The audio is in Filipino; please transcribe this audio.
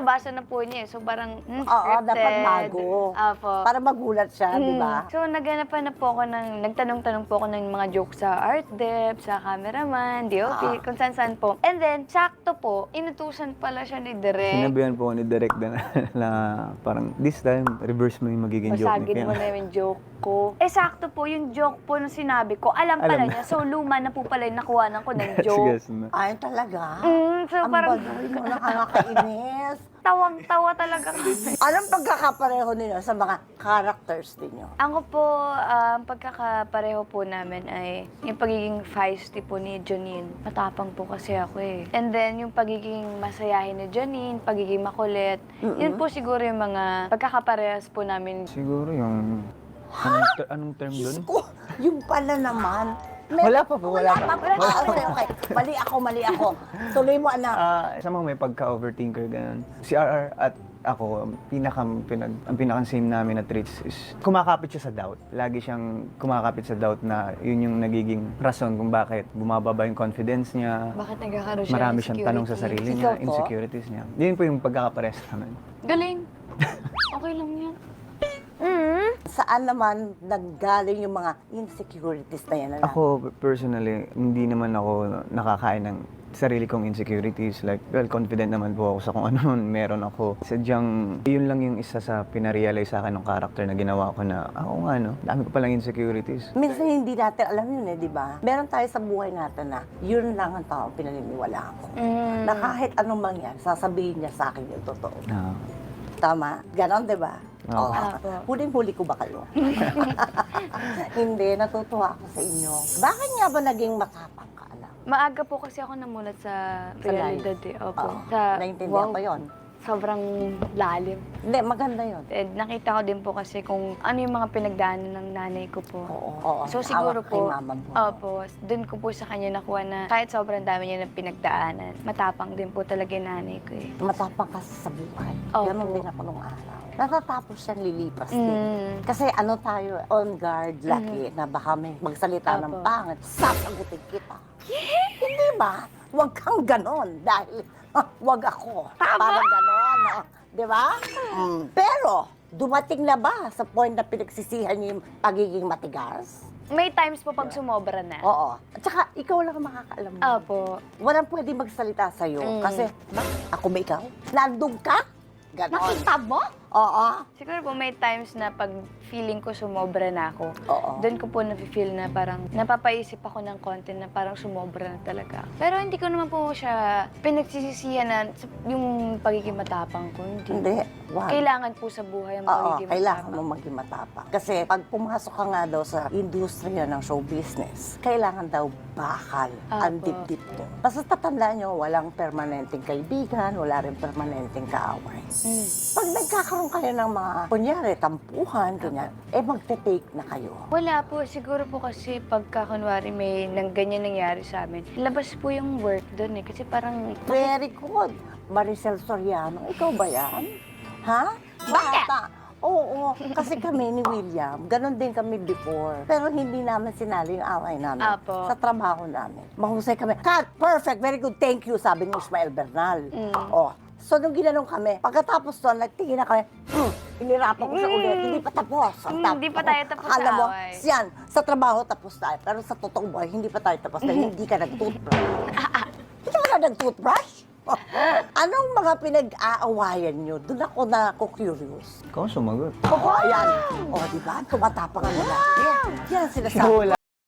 nabasa na po niya eh. So parang, Oo, scripted. dapat bago. Opo. Para magulat siya, di ba? So, nagtanong po ako ng mga jokes sa art dep, sa cameraman, DOP, kung saan-saan po. And then, sakto po, inutusan pala siya ni Direk. Sinabihan po ni Direk na parang this time, reverse mo yung magiging joke ni Basagin mo Ken. na yung joke ko. Eh, sakto po, yung joke po na sinabi ko, alam pala Alam na. niya. So, luma na po pala yung nakuha ko ng joke. Yes, no. Ay, talaga? So, Ang parang baduy mo, nakakainis. tawang-tawa talaga kami. Anong pagkakapareho ninyo sa mga characters ninyo? Ako po, ang pagkakapareho po namin ay yung pagiging feisty po ni Janine. Matapang po kasi ako eh. And then, yung pagiging masayahin ni Janine, pagiging makulit. Yun po siguro yung mga pagkakaparehas po namin. Siguro yung... Anong term doon? Ko, yung pala naman. Wala pa po, wala pa. Okay. Mali ako. Tuloy mo, anak. Sa mga may pagka-overthinker, ganun. Si RR at ako, ang pinakang-same namin na traits is kumakapit siya sa doubt. Lagi siyang kumakapit sa doubt na yun yung nagiging rason kung bakit bumababa yung confidence niya. Bakit nagkakaroon siya Marami ng siyang tanong sa insecurity? sarili Ikaw niya, po? insecurities niya. Yun po yung pagkakapares namin. Galing. Okay lang yan. Saan naman naggaling yung mga insecurities na yan? Anak? Ako, personally, hindi naman ako nakakain ng sarili kong insecurities. Like, well, confident naman po ako sa kung ano meron ako. Sadyang, yun lang yung isa sa pinarealize sa akin ng character na ginawa ko na, ako nga, no, dami ko palang insecurities. Minsan hindi natin alam yun di ba? Meron tayo sa buhay natin na yun lang ang taong pinaniniwalaan ko. Na kahit anong mangyari, sasabihin niya sa akin yung totoo. Ah, Tama? Ganon, di ba? Oo. Apo. Huling-huli ko ba kayo? Hindi, natutuwa ako sa inyo. Bakit nga ba naging matapang ka, anak? Maaga po kasi ako namulat sa realidad eh. Opo. Oo, Sa, naintindihan ko yun. Sobrang lalim. Hindi, maganda yun. And nakita ko din po kasi kung ano yung mga pinagdaanan ng nanay ko po. Oo. So siguro Awa kay po, mama mo. opo, dun ko po sa kanya nakuha na kahit sobrang dami niya ng pinagdaanan, matapang din po talaga yung nanay ko eh. Matapang ka sa buhay. Opo. Ganon din ako nung araw. Natatapos siyang lilipas din. Mm. Kasi ano tayo, on guard, laki, na baka may magsalita ng Opo. pangit, sasagutin kita. Hindi ba? Huwag kang ganon dahil huwag ako. Parang ganon. Di ba? Pero, dumating na ba sa point na pinagsisihan niyo yung pagiging matigas? May times po pag sumobra na. Oo. At saka, ikaw lang ang makakaalam mo. Opo. Walang pwede magsalita sa'yo. Kasi, ako ba ikaw? Nandun ka? Ganon. Nakita mo? Oo. Siguro po may times na pag feeling ko sumobra na ako, Oo. doon ko po na-feel na parang napapaisip ako ng content na parang sumobra na talaga. Pero hindi ko naman po siya pinagsisisihan na yung pagiging matapang ko. Hindi. Wag. Kailangan po sa buhay ang Oo, pagiging kailangan matapang. mo maging matapang. Kasi pag pumasok ka nga daw sa industriya ng show business, kailangan daw bakal ang Apo. dibdib mo. Basta tatandaan nyo, walang permanenteng kaibigan, wala rin permanenteng kaaway. Pag nagkakaroon kayo ng mga, kunyari, tampuhan, ganyan, magte-take na kayo. Wala po. Siguro po kasi pagka kunwari may ganyan nangyari sa amin, labas po yung work doon eh. Kasi parang Very good. Maricel Soriano, ikaw ba yan? Ha? Bakit? Bata. Oo, kasi kami ni William, ganon din kami before. Pero hindi namin sinali yung away namin Apo. sa trabaho namin. Mahusay kami. Cut! Perfect! Very good. Thank you, sabi ni Ismael Bernal. Oh. So, nung ginanong kami, pagkatapos doon, nagtingin na kami, inirapan ko siya ulit, hindi pa tapos. Hindi pa tayo tapos Akala sa mo, away. yan, sa trabaho tapos tayo. Pero sa totoong buhay, hindi pa tayo tapos dahil hindi ka nag-toothbrush. Hindi ka nag-toothbrush? Anong mga pinag-aawayan nyo? Doon ako na-curious. Ikaw sumagot. Oo, ayan. O, di ba? Tumatapang ang lalaki. Yan ang sinasabi. Wala.